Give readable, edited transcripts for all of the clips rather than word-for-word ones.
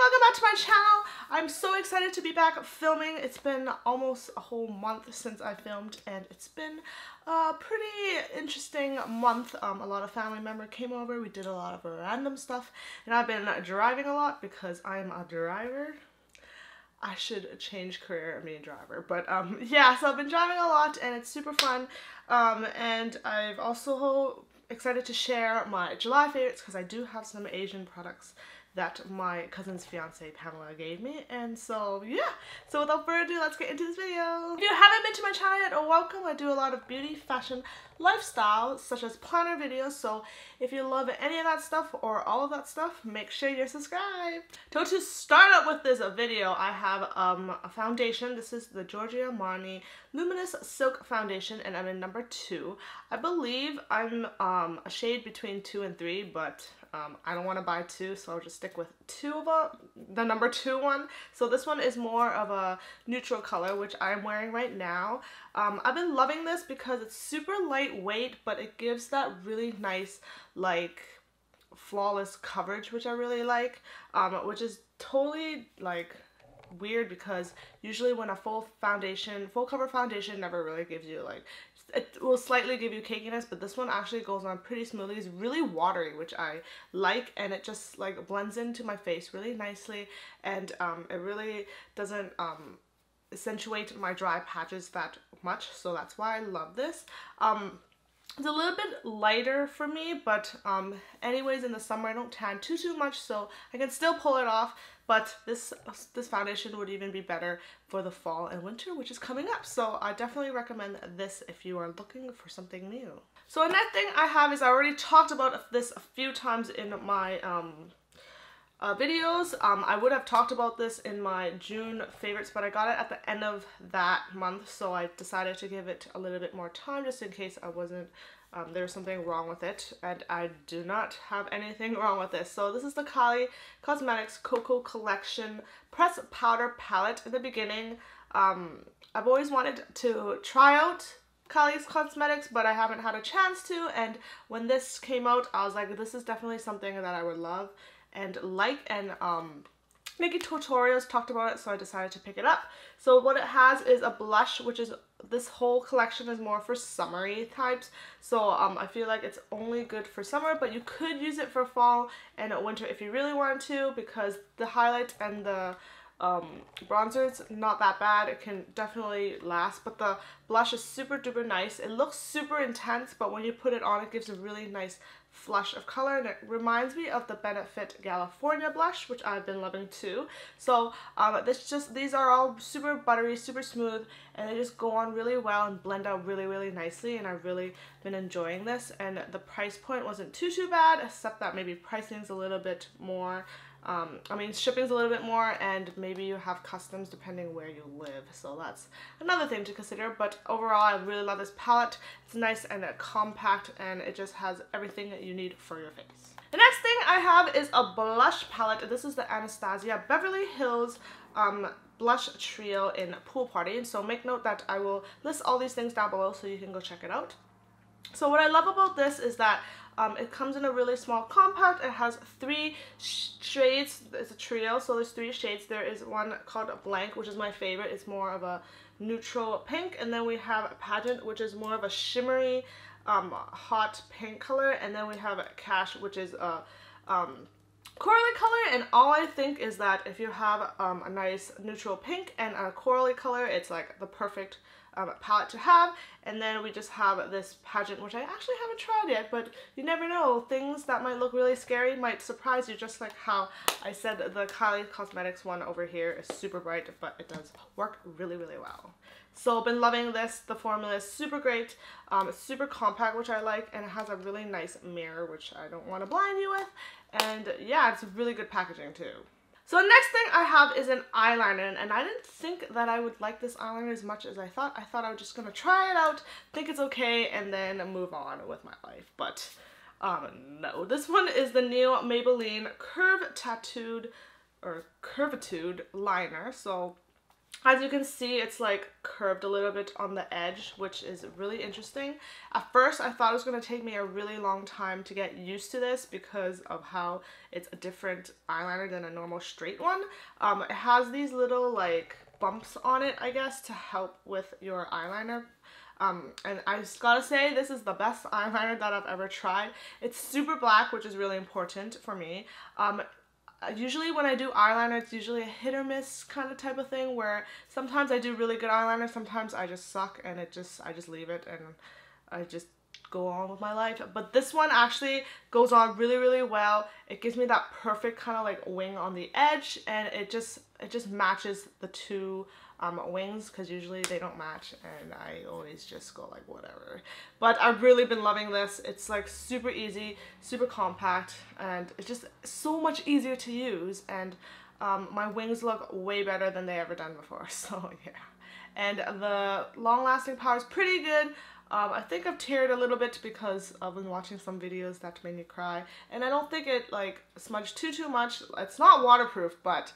welcome back to my channel. I'm so excited to be back filming. It's been almost a whole month since I filmed and it's been a pretty interesting month. A lot of family members came over, we did a lot of random stuff, and I've been driving a lot because I'm a driver. I should change career and be a driver, but yeah, so I've been driving a lot and it's super fun, and I've also excited to share my July favorites because I do have some Asian products that my cousin's fiance Pamela gave me, and so yeah, so without further ado, let's get into this video. If you haven't been to my channel yet, welcome. I do a lot of beauty, fashion, lifestyle, such as planner videos, so if you love any of that stuff or all of that stuff, make sure you're subscribed. So to start out with this video, I have a foundation. This is the Giorgio Armani Luminous Silk Foundation, and I'm in number 2. I believe I'm a shade between 2 and 3, but I don't want to buy 2, so I'll just stick with 2 of the number 2 one. So this one is more of a neutral color, which I'm wearing right now. I've been loving this because it's super lightweight, but it gives that really nice, like, flawless coverage, which I really like, which is totally, like, weird because usually when a full cover foundation never really gives you, like, it will slightly give you cakiness, but this one actually goes on pretty smoothly. It's really watery, which I like, and it just like blends into my face really nicely, and it really doesn't accentuate my dry patches that much, so that's why I love this. It's a little bit lighter for me, but anyways, in the summer I don't tan too much, so I can still pull it off. But this foundation would even be better for the fall and winter, which is coming up. So I definitely recommend this if you are looking for something new. So the next thing I have is, I already talked about this a few times in my videos. I would have talked about this in my June favorites, but I got it at the end of that month, so I decided to give it a little bit more time just in case I wasn't there was something wrong with it, and I do not have anything wrong with this. So this is the Kylie Cosmetics Koko Collection Press Powder Palette. In the beginning, I've always wanted to try out Kylie's Cosmetics, but I haven't had a chance to, and when this came out, I was like, this is definitely something that I would love and like, and making tutorials talked about it, so I decided to pick it up. So what it has is a blush, which is, this whole collection is more for summery types, so I feel like it's only good for summer, but you could use it for fall and winter if you really wanted to, because the highlight and the bronzer is not that bad. It can definitely last, but the blush is super duper nice. It looks super intense, but when you put it on, it gives a really nice flush of color, and it reminds me of the Benefit California blush, which I've been loving too. So these are all super buttery, super smooth, and they just go on really well and blend out really nicely, and I've really been enjoying this. And the price point wasn't too bad, except that maybe pricing's a little bit more, I mean, shipping's a little bit more, and maybe you have customs depending where you live, so that's another thing to consider. But overall, I really love this palette. It's nice and compact, and it just has everything that you need for your face. The next thing I have is a blush palette. This is the Anastasia Beverly Hills blush trio in Pool Party, and so make note that I will list all these things down below so you can go check it out. So what I love about this is that it comes in a really small compact. It has 3 shades. It's a trio, so there's 3 shades. There is one called Blank, which is my favorite. It's more of a neutral pink, and then we have Pageant, which is more of a shimmery hot pink color, and then we have Cash, which is a corally color. And all I think is that if you have a nice neutral pink and a corally color, it's like the perfect palette to have. And then we just have this Pageant, which I actually haven't tried yet, but you never know, things that might look really scary might surprise you, just like how I said the Kylie Cosmetics one over here is super bright, but it does work really well. So I've been loving this. The formula is super great. It's super compact, which I like, and it has a really nice mirror, which I don't want to blind you with, and yeah, it's really good packaging too. So the next thing I have is an eyeliner, and I didn't think that I would like this eyeliner as much as I thought. I thought I was just going to try it out, think it's okay, and then move on with my life. But no. This one is the new Maybelline Curvitude liner. So As you can see, it's like curved a little bit on the edge, which is really interesting. At first, I thought it was going to take me a really long time to get used to this because of how it's a different eyeliner than a normal straight one. It has these little like bumps on it, I guess, to help with your eyeliner. And I just gotta say, this is the best eyeliner that I've ever tried. It's super black, which is really important for me. Usually when I do eyeliner, it's usually a hit or miss kind of type of thing where sometimes I do really good eyeliner, sometimes I just suck and I just leave it and I just go on with my life. But this one actually goes on really, really well. It gives me that perfect kind of like wing on the edge, and it just matches the two wings, because usually they don't match and I always just go like whatever. But I've really been loving this. It's like super easy, super compact, and it's just so much easier to use, and my wings look way better than they ever done before, so yeah. And the long-lasting power is pretty good. I think I've teared a little bit because I've been watching some videos that made me cry, and I don't think it like smudged too much. It's not waterproof, but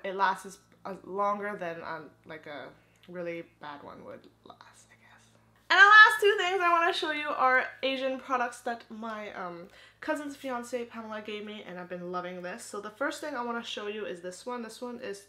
it lasts longer than like a really bad one would last, I guess. And the last two things I want to show you are Asian products that my cousin's fiance Pamela gave me, and I've been loving this. So the first thing I want to show you is this one. This one is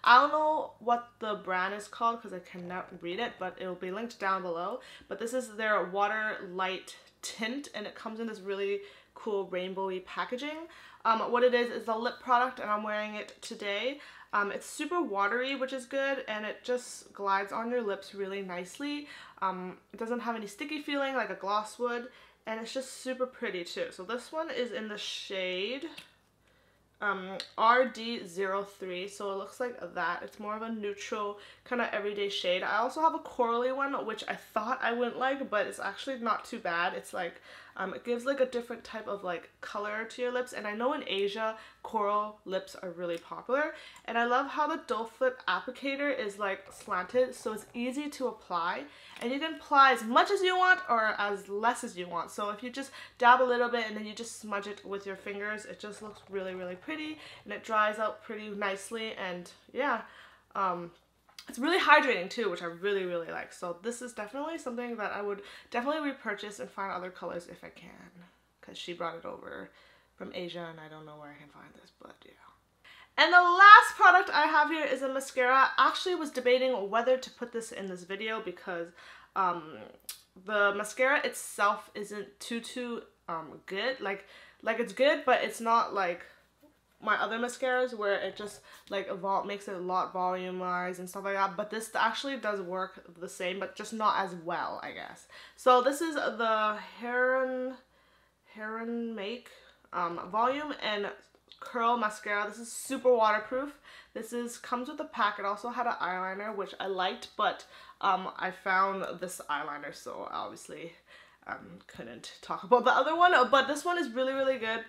I don't know what the brand is called because I cannot read it, but it will be linked down below. But this is their Water Light Tint, and it comes in this really cool rainbowy packaging. What it is a lip product, and I'm wearing it today. It's super watery, which is good, and it just glides on your lips really nicely. It doesn't have any sticky feeling like a gloss would, and it's just super pretty too. So this one is in the shade RD03, so it looks like that. It's more of a neutral kind of everyday shade. I also have a corally one, which I thought I wouldn't like, but it's actually not too bad. It's like it gives like a different type of like color to your lips, and I know in Asia coral lips are really popular, and I love how the doe flip applicator is like slanted, so it's easy to apply, and you can apply as much as you want or as less as you want. So if you just dab a little bit and then you just smudge it with your fingers, it just looks really, really pretty, and it dries out pretty nicely, and yeah, it's really hydrating too, which I really, really like. So this is definitely something that I would definitely repurchase and find other colors if I can, because she brought it over from Asia and I don't know where I can find this, but yeah. And the last product I have here is a mascara. I actually was debating whether to put this in this video because the mascara itself isn't too good. Like it's good, but it's not like my other mascaras where it just like makes it a lot volumized and stuff like that. But this actually does work the same, but just not as well, I guess. So this is the Heroine Make Volume and Curl Mascara. This is super waterproof. This comes with a pack. It also had an eyeliner, which I liked, but I found this eyeliner, so obviously couldn't talk about the other one. But this one is really, really good.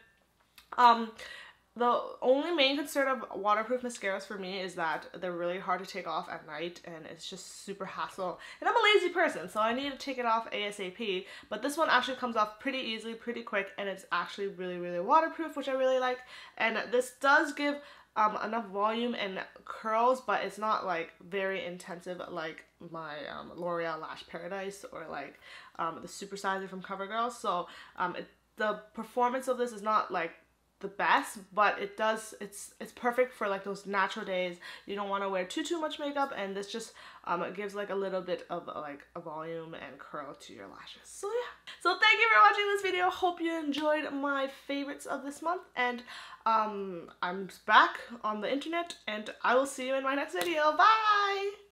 The only main concern of waterproof mascaras for me is that they're really hard to take off at night, and it's just super hassle. And I'm a lazy person, so I need to take it off ASAP. But this one actually comes off pretty easily, pretty quick, and it's actually really, really waterproof, which I really like. And this does give enough volume and curls, but it's not like very intensive like my L'Oreal Lash Paradise or like the Super Sizer from CoverGirl. So the performance of this is not like the best, but it's perfect for like those natural days. You don't want to wear too much makeup, and this just it gives like a little bit of like a volume and curl to your lashes. So yeah, so thank you for watching this video. Hope you enjoyed my favorites of this month, and I'm back on the internet, and I will see you in my next video. Bye.